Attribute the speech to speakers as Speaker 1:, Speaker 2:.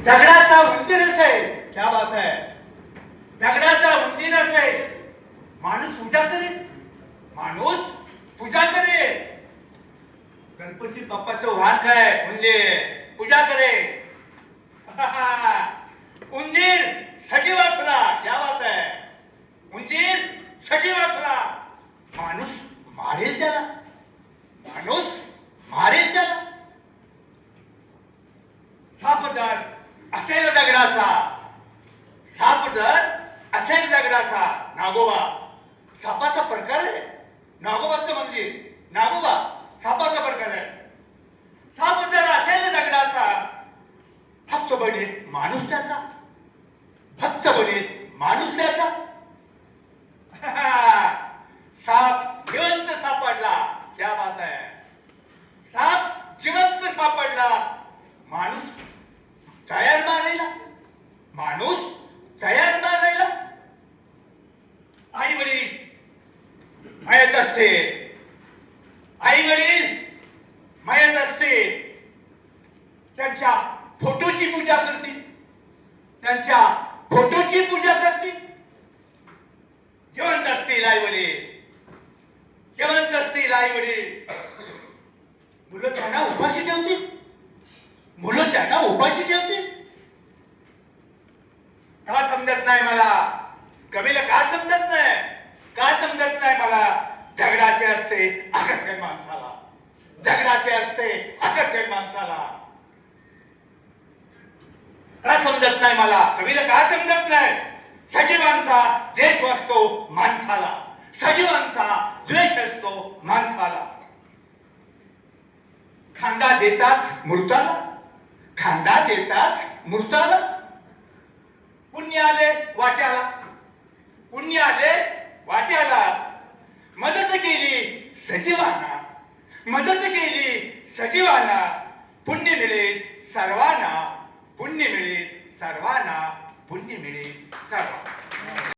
Speaker 1: दगडाचा उंदीर असेल, क्या बात है, दगडाचा उंदीर असेल, माणूस पूजा करेल, माणूस पूजा करेल. गणपती बाप्पाचं वाहन काय? उंदीर. पूजा करेल. उंदीर सजीव असला, क्या बात है, उंदीर सजीव असला, माणूस मारेल त्याला, माणूस मारेल त्याला. साप जर असेल दगडाचा, साप जर असेल दगडाचा, नागोबा सापाचा प्रकार आहे. नागोबाचं मंदिर, नागोबा सापाचा प्रकार आहे. साप जर असेल दगडाचा, फक्त बनेल माणूस त्याचा, फक्त बनेल माणूस त्याचा. साप जिवंत सापडला, क्या बात आहे, साप जिवंत सापडला, माणूस तयार मारायला, माणूस तयार मारायला. आई वडील मयत असते, आई वडील मयत असते, त्यांच्या फोटोची पूजा करते, त्यांच्या फोटोची पूजा करते. जिवंत असतील आई वडील, जिवंत असतील आई वडील, मुलं त्यांना उपाशी ठेवतील, मुलं त्यांना उपाशी ठेवतील. का समजत नाही मला, कवीला का समजत नाही, का समजत नाही मला. दगडाचे असते आकर्षण माणसाला, दगडाचे असते आकर्षण माणसाला. का समजत नाही मला, कवीला का समजत नाही. सजीवांचा द्वेष असतो माणसाला, सजीवांचा द्वेष असतो माणसाला. खांदा देताच मृताला, खांदा देताच मृताला. पुण्य आले वाट्याला, पुण्य आले वाट्याला. मदत केली सजीवांना, मदत केली सजीवांना. पुण्य मिळेल सर्वांना, पुण्य मिळेल सर्वांना, पुण्य मिळेल सर्वांना.